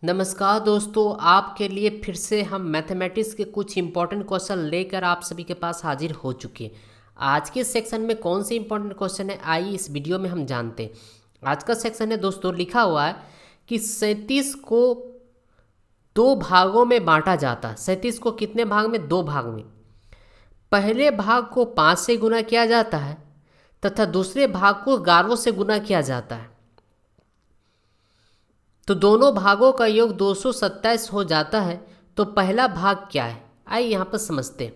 नमस्कार दोस्तों, आपके लिए फिर से हम मैथमेटिक्स के कुछ इंपॉर्टेंट क्वेश्चन लेकर आप सभी के पास हाजिर हो चुके हैं। आज के सेक्शन में कौन से इंपॉर्टेंट क्वेश्चन है, आइए इस वीडियो में हम जानते हैं। आज का सेक्शन है दोस्तों, लिखा हुआ है कि 37 को दो भागों में बांटा जाता है। 37 को कितने भाग में? दो भाग में। पहले भाग को 5 से गुना किया जाता है तथा दूसरे भाग को 11 से गुना किया जाता है, तो दोनों भागों का योग 227 हो जाता है। तो पहला भाग क्या है, आइए यहाँ पर समझते हैं।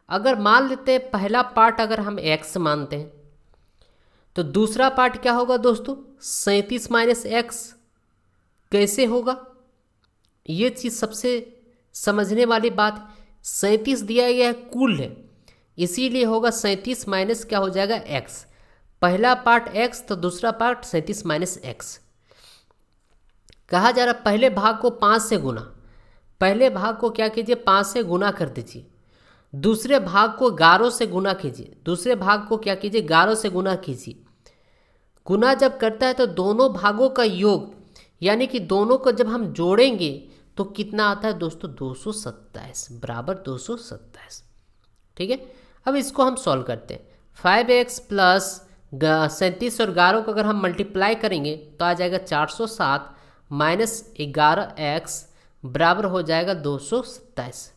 अगर मान लेते हैं पहला पार्ट अगर हम x मानते हैं, तो दूसरा पार्ट क्या होगा दोस्तों? 37 माइनस एक्स। कैसे होगा ये चीज़ सबसे समझने वाली बात। 37 दिया गया है, कुल है, इसीलिए होगा 37 माइनस क्या हो जाएगा? x। पहला पार्ट x तो दूसरा पार्ट 37 माइनस एक्स। कहा जा रहा पहले भाग को 5 से गुना। पहले भाग को क्या कीजिए? 5 से गुना कर दीजिए। दूसरे भाग को 11 से गुना कीजिए। दूसरे भाग को क्या कीजिए? 11 से गुना कीजिए। गुना जब करता है तो दोनों भागों का योग, यानी कि दोनों को जब हम जोड़ेंगे तो कितना आता है दोस्तों? 227 बराबर 227। ठीक है, अब इसको हम सॉल्व करते हैं। 5x प्लस 37 और 11 को अगर हम मल्टीप्लाई करेंगे तो आ जाएगा 407 माइनस 11x बराबर हो जाएगा 227।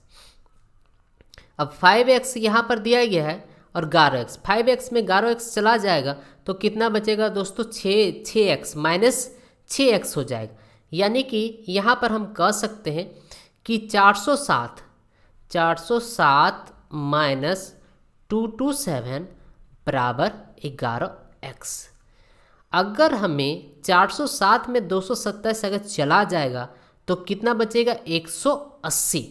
अब 5x यहाँ पर दिया गया है और 11x, 5x में 11x चला जाएगा तो कितना बचेगा दोस्तों? 6x माइनस 6x हो जाएगा। यानी कि यहाँ पर हम कह सकते हैं कि 407 माइनस 227 बराबर 11x। अगर हमें 407 में 227 अगर चला जाएगा तो कितना बचेगा? 180।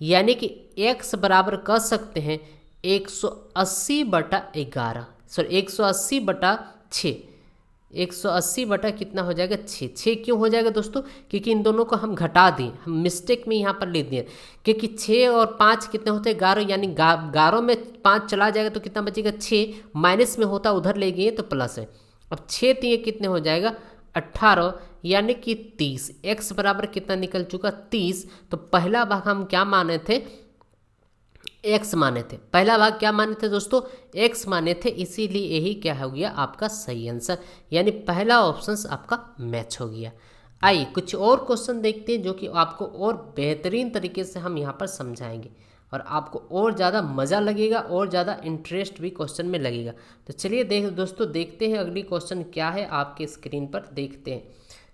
यानी कि x बराबर कह सकते हैं 180/11, सॉरी 180/6। 180 बटा कितना हो जाएगा? 6। 6 क्यों हो जाएगा दोस्तों? क्योंकि इन दोनों को हम घटा दें, हम मिस्टेक में यहाँ पर ले दिए, क्योंकि 6 और 5 कितने होते हैं? 11। यानी 11 में 5 चला जाएगा तो कितना बचेगा? 6। माइनस में होता उधर ले गए तो प्लस है। अब 6 3 कितने हो जाएगा? 18, यानी कि 30। x बराबर कितना निकल चुका? 30। तो पहला भाग हम क्या माने थे? x माने थे। पहला भाग क्या माने थे दोस्तों? x माने थे, इसीलिए यही क्या हो गया आपका सही आंसर, यानी पहला ऑप्शन आपका मैच हो गया। आइए कुछ और क्वेश्चन देखते हैं जो कि आपको और बेहतरीन तरीके से हम यहाँ पर समझाएंगे और आपको और ज़्यादा मज़ा लगेगा और ज़्यादा इंटरेस्ट भी क्वेश्चन में लगेगा। तो चलिए दोस्तों देखते हैं अगली क्वेश्चन क्या है, आपके स्क्रीन पर देखते हैं।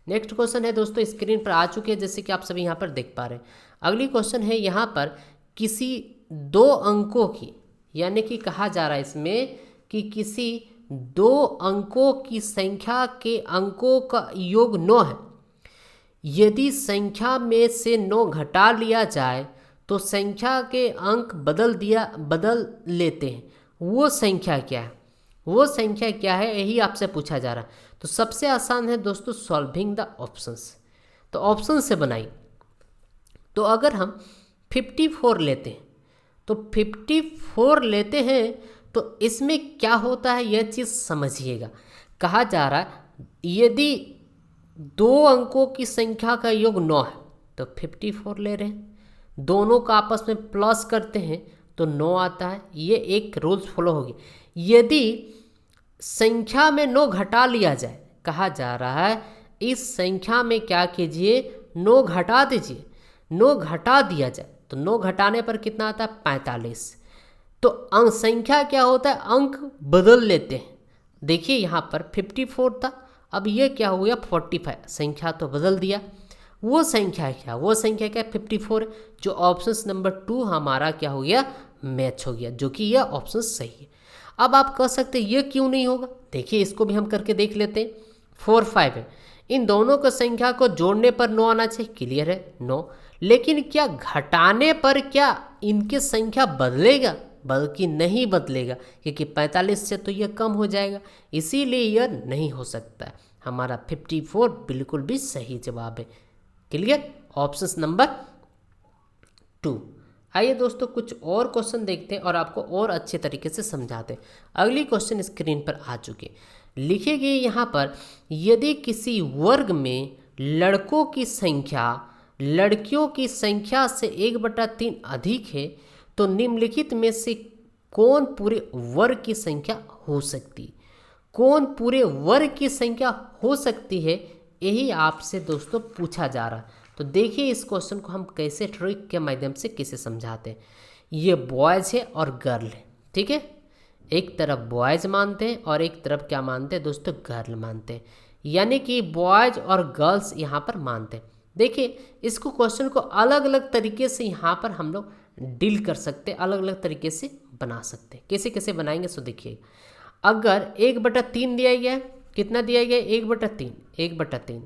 नेक्स्ट क्वेश्चन है दोस्तों, स्क्रीन पर आ चुके हैं जैसे कि आप सभी यहाँ पर देख पा रहे हैं। अगली क्वेश्चन है यहाँ पर किसी दो अंकों की, यानी कि कहा जा रहा है इसमें कि किसी दो अंकों की संख्या के अंकों का योग 9 है। यदि संख्या में से 9 घटा लिया जाए तो संख्या के अंक बदल लेते हैं। वो संख्या क्या है? वो संख्या क्या है, यही आपसे पूछा जा रहा है। तो सबसे आसान है दोस्तों सॉल्विंग द ऑप्शंस। तो ऑप्शन से बनाइए। तो अगर हम 54 लेते हैं, तो 54 लेते हैं तो इसमें क्या होता है यह चीज़ समझिएगा। कहा जा रहा है यदि दो अंकों की संख्या का योग 9 है तो 54 ले रहे हैं, दोनों का आपस में प्लस करते हैं तो 9 आता है। ये एक रूल्स फॉलो होगी। यदि संख्या में 9 घटा लिया जाए, कहा जा रहा है इस संख्या में क्या कीजिए? 9 घटा दीजिए। 9 घटा दिया जाए तो 9 घटाने पर कितना आता है? 45। तो अंक संख्या क्या होता है? अंक बदल लेते हैं। देखिए यहाँ पर 54 था, अब ये क्या हो गया? 45। संख्या तो बदल दिया। वो संख्या क्या? वो संख्या क्या? 54। जो ऑप्शन नंबर 2 हमारा क्या हो गया? मैच हो गया, जो कि यह ऑप्शन सही है। अब आप कह सकते हैं ये क्यों नहीं होगा? देखिए इसको भी हम करके देख लेते हैं। 4 5 है, इन दोनों को संख्या को जोड़ने पर 9 आना चाहिए, क्लियर है 9। लेकिन क्या घटाने पर क्या इनकी संख्या बदलेगा? बल्कि नहीं बदलेगा, क्योंकि 45 से तो यह कम हो जाएगा, इसीलिए यह नहीं हो सकता है। हमारा 54 बिल्कुल भी सही जवाब है। क्लियर? Option number 2। आइए दोस्तों कुछ और क्वेश्चन देखते हैं और आपको और अच्छे तरीके से समझाते हैं। अगली क्वेश्चन स्क्रीन पर आ चुके, लिखे गए यहाँ पर यदि किसी वर्ग में लड़कों की संख्या लड़कियों की संख्या से 1/3 अधिक है तो निम्नलिखित में से कौन पूरे वर्ग की संख्या हो सकती, कौन पूरे वर्ग की संख्या हो सकती है, यही आपसे दोस्तों पूछा जा रहा है। तो देखिए इस क्वेश्चन को हम कैसे ट्रिक के माध्यम से कैसे समझाते हैं। ये बॉयज़ है और गर्ल है, ठीक है, एक तरफ बॉयज़ मानते हैं और एक तरफ क्या मानते हैं दोस्तों, गर्ल मानते हैं, यानी कि बॉयज़ और गर्ल्स यहाँ पर मानते हैं। देखिए इसको क्वेश्चन को अलग अलग तरीके से यहाँ पर हम लोग डील कर सकते हैं, अलग अलग तरीके से बना सकते हैं। कैसे कैसे बनाएंगे सो देखिए, अगर 1/3 दिया गया है, कितना दिया गया है, 1/3, 1/3,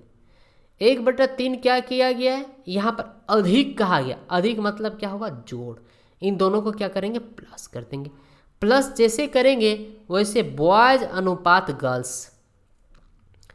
1/3 क्या किया गया है, यहाँ पर अधिक कहा गया, अधिक मतलब क्या होगा, जोड़, इन दोनों को क्या करेंगे, प्लस कर देंगे। प्लस जैसे करेंगे वैसे बॉयज अनुपात गर्ल्स,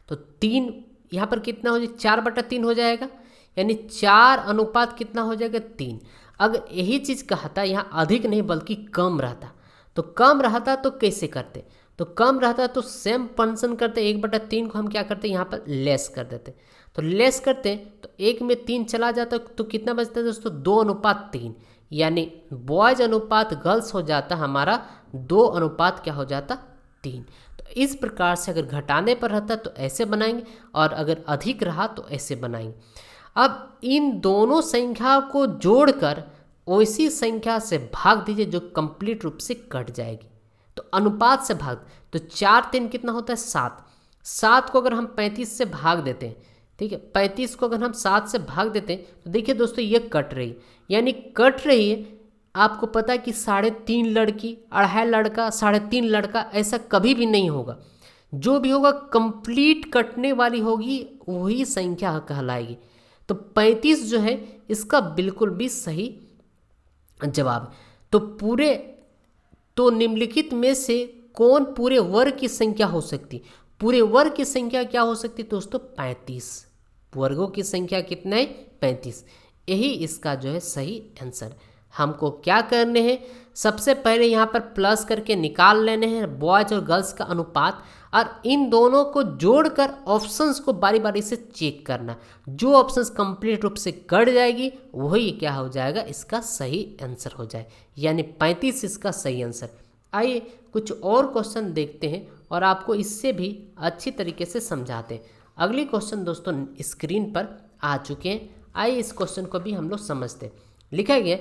तो 3 यहाँ पर कितना हो जाएगा, 4/3 हो जाएगा, यानी 4 अनुपात कितना हो जाएगा, 3। अगर यही चीज़ कहता यहाँ अधिक नहीं बल्कि कम रहता, तो कम रहता तो कैसे करते, तो कम रहता तो सेम फंक्शन करते, 1/3 को हम क्या करते यहाँ पर लेस कर देते, तो लेस करते तो 1 में 3 चला जाता तो कितना बचता है दोस्तों, 2/3, यानी बॉयज अनुपात गर्ल्स हो जाता हमारा 2 अनुपात क्या हो जाता, 3। तो इस प्रकार से अगर घटाने पर रहता तो ऐसे बनाएंगे और अगर अधिक रहा तो ऐसे बनाएंगे। अब इन दोनों संख्या को जोड़कर वैसी संख्या से भाग दीजिए जो कंप्लीट रूप से कट जाएगी, तो अनुपात से भाग, तो 4 3 कितना होता है, 7, 7 को अगर हम 35 से भाग देते हैं, ठीक है, 35 को अगर हम 7 से भाग देते हैं तो देखिए दोस्तों ये कट रही, यानी कट रही है। आपको पता है कि 3.5 लड़की 2.5 लड़का 3.5 लड़का ऐसा कभी भी नहीं होगा, जो भी होगा कंप्लीट कटने वाली होगी वही संख्या कहलाएगी। तो 35 जो है इसका बिल्कुल भी सही जवाब। तो निम्नलिखित में से कौन पूरे वर्ग की संख्या हो सकती, पूरे वर्ग की संख्या क्या हो सकती दोस्तों, 35, वर्गों की संख्या कितना है, 35, यही इसका जो है सही आंसर। हमको क्या करने हैं, सबसे पहले यहाँ पर प्लस करके निकाल लेने हैं बॉयज और गर्ल्स का अनुपात, और इन दोनों को जोड़कर ऑप्शंस को बारी बारी से चेक करना, जो ऑप्शंस कंप्लीट रूप से कट जाएगी वही क्या हो जाएगा, इसका सही आंसर हो जाए, यानी 35 इसका सही आंसर। आइए कुछ और क्वेश्चन देखते हैं और आपको इससे भी अच्छी तरीके से समझाते हैं। अगली क्वेश्चन दोस्तों स्क्रीन पर आ चुके हैं, आइए इस क्वेश्चन को भी हम लोग समझते हैं। लिखा गया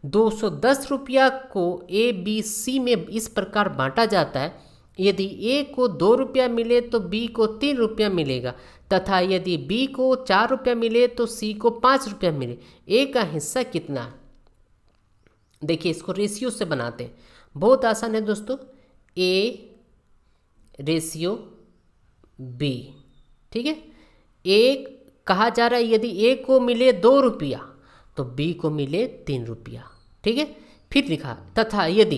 210 रुपया को ए बी सी में इस प्रकार बांटा जाता है, यदि ए को 2 रुपया मिले तो बी को 3 रुपया मिलेगा, तथा यदि बी को 4 रुपया मिले तो सी को 5 रुपया मिले, ए का हिस्सा कितना है। देखिए इसको रेशियो से बनाते हैं, बहुत आसान है दोस्तों, ए रेशियो बी, ठीक है। ए कहा जा रहा है यदि ए को मिले 2 रुपया तो बी को मिले 3 रुपया, ठीक है। फिर लिखा तथा यदि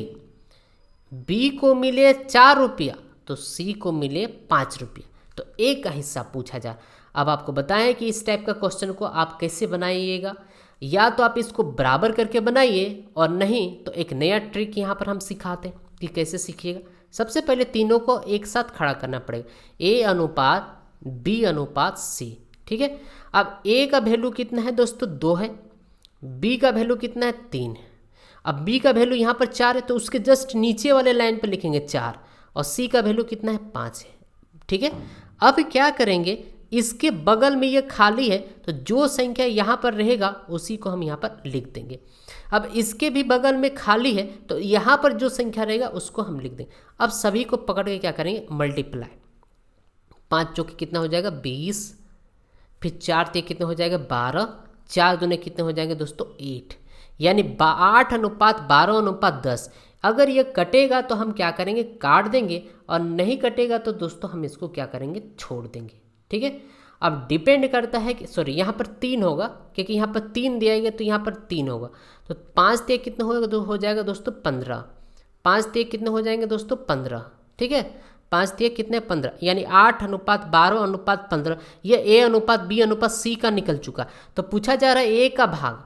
बी को मिले 4 रुपया तो सी को मिले 5 रुपया, तो ए का हिस्सा पूछा जा। अब आपको बताएं कि इस टाइप का क्वेश्चन को आप कैसे बनाइएगा, या तो आप इसको बराबर करके बनाइए और नहीं तो एक नया ट्रिक यहाँ पर हम सिखाते हैं कि कैसे सीखिएगा। सबसे पहले तीनों को एक साथ खड़ा करना पड़ेगा, ए अनुपात बी अनुपात सी, ठीक है। अब ए का वैल्यू कितना है दोस्तों, 2 है, बी का वैल्यू कितना है, 3 है। अब बी का वैल्यू यहाँ पर 4 है तो उसके जस्ट नीचे वाले लाइन पर लिखेंगे 4, और सी का वैल्यू कितना है, 5 है, ठीक है। अब क्या करेंगे, इसके बगल में ये खाली है तो जो संख्या यहाँ पर रहेगा उसी को हम यहाँ पर लिख देंगे। अब इसके भी बगल में खाली है तो यहाँ पर जो संख्या रहेगा उसको हम लिख देंगे। अब सभी को पकड़ के क्या करेंगे, मल्टीप्लाई, 5 चौके कितना हो जाएगा, 20, फिर 4 ते कितना हो जाएगा, 12, 4 दूने कितने हो जाएंगे दोस्तों, 8, यानी 8 अनुपात 12 अनुपात 10। अगर ये कटेगा तो हम क्या करेंगे, काट देंगे, और नहीं कटेगा तो दोस्तों हम इसको क्या करेंगे, छोड़ देंगे, ठीक है। अब डिपेंड करता है कि सॉरी यहाँ पर 3 होगा क्योंकि यहाँ पर 3 दिया गया तो यहाँ पर 3 होगा, तो 5 ते कितना होगा, हो जाएगा दोस्तों 15, 5 ते कितने हो जाएंगे दोस्तों 15, ठीक है। 5 ते कितने 15, यानी 8 अनुपात 12 अनुपात 15, ये ए अनुपात बी अनुपात सी का निकल चुका। तो पूछा जा रहा है ए का भाग,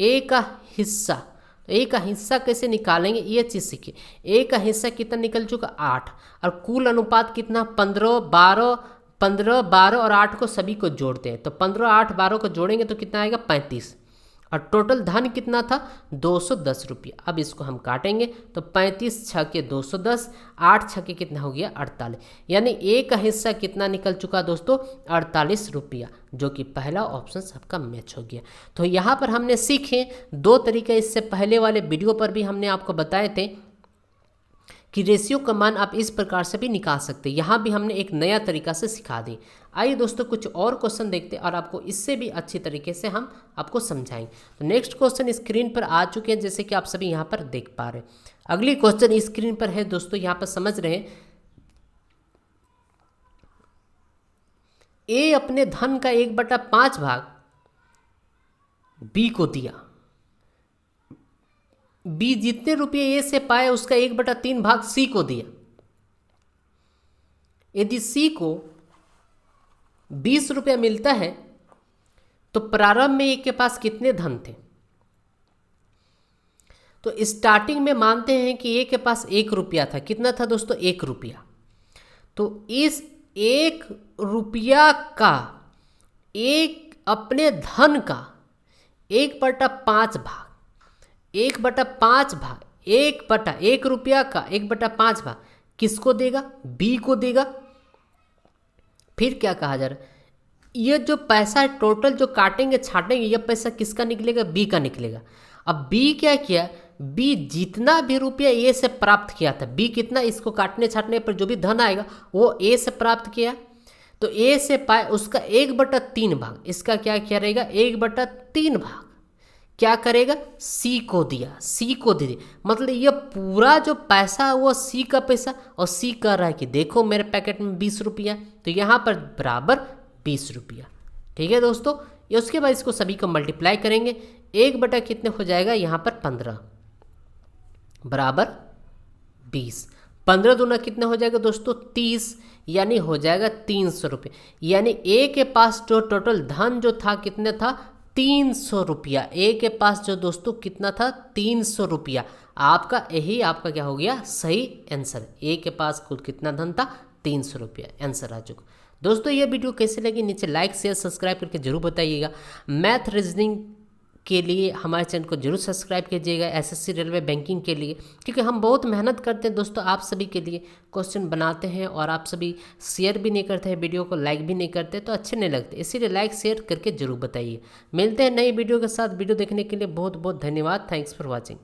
ए का हिस्सा, तो ए का हिस्सा कैसे निकालेंगे ये चीज़ सीखिए। ए का हिस्सा कितना निकल चुका, 8, और कुल अनुपात कितना, 15, 12, 15, 12 और 8 को सभी को जोड़ते हैं, तो 15, 8, 12 को जोड़ेंगे तो कितना आएगा 35, और टोटल धन कितना था 210 रुपया। अब इसको हम काटेंगे तो 35 छके 210, 8 छके कितना हो गया 48, यानी ए का हिस्सा कितना निकल चुका दोस्तों 48 रुपया, जो कि पहला ऑप्शन सबका मैच हो गया। तो यहाँ पर हमने सीखे दो तरीके, इससे पहले वाले वीडियो पर भी हमने आपको बताए थे कि रेशियो का मान आप इस प्रकार से भी निकाल सकते हैं, यहाँ भी हमने एक नया तरीका से सिखा दी। आइए दोस्तों कुछ और क्वेश्चन देखते हैं और आपको इससे भी अच्छी तरीके से हम आपको समझाएंगे। तो नेक्स्ट क्वेश्चन स्क्रीन पर आ चुके हैं, जैसे कि आप सभी यहाँ पर देख पा रहे हैं। अगली क्वेश्चन स्क्रीन पर है दोस्तों, यहाँ पर समझ रहे हैं, ए अपने धन का 1/5 भाग बी को दिया, बी जितने रुपये ए से पाए उसका 1/3 भाग सी को दिया। यदि सी को 20 रुपया मिलता है तो प्रारंभ में ए के पास कितने धन थे? तो स्टार्टिंग में मानते हैं कि ए के पास 1 रुपया था। कितना था दोस्तों 1 रुपया। तो इस 1 रुपया का एक अपने धन का 1/5 भाग, 1/5 भाग, 1 रुपया का 1/5 भाग किसको देगा? बी को देगा। फिर क्या कहा जा रहा है, ये जो पैसा टोटल जो काटेंगे छाटेंगे, ये पैसा किसका निकलेगा? बी का निकलेगा। अब बी क्या किया, बी जितना भी रुपया ए से प्राप्त किया था, बी कितना, इसको काटने छाटने पर जो भी धन आएगा वो ए से प्राप्त किया, तो ए से पाए उसका 1/3 भाग, इसका क्या क्या रहेगा 1/3 भाग क्या करेगा? सी को दिया, सी को दे दिया। मतलब ये पूरा जो पैसा है वो सी का पैसा, और सी कह रहा है कि देखो मेरे पैकेट में 20 रुपया, तो यहाँ पर बराबर 20 रुपया। ठीक है दोस्तों, ये उसके बाद इसको सभी को मल्टीप्लाई करेंगे, 1 कितने हो जाएगा यहाँ पर 15 बराबर 20, 15 दूना कितना हो जाएगा दोस्तों 30, यानी हो जाएगा 300 रुपये। यानी ए के पास जो टोटल धन जो था कितना था 300 रुपया। ए के पास जो दोस्तों कितना था 300 रुपया। आपका यही आपका क्या हो गया सही आंसर। ए के पास कुल कितना धन था 300 रुपया, आंसर आ चुका। दोस्तों ये वीडियो कैसे लगी नीचे लाइक शेयर सब्सक्राइब करके जरूर बताइएगा। मैथ रीजनिंग के लिए हमारे चैनल को जरूर सब्सक्राइब कीजिएगा, एसएससी रेलवे बैंकिंग के लिए, क्योंकि हम बहुत मेहनत करते हैं दोस्तों आप सभी के लिए, क्वेश्चन बनाते हैं और आप सभी शेयर भी नहीं करते हैं, वीडियो को लाइक भी नहीं करते, तो अच्छे नहीं लगते, इसीलिए लाइक शेयर करके जरूर बताइए। मिलते हैं नई वीडियो के साथ। वीडियो देखने के लिए बहुत बहुत धन्यवाद। Thanks for watching.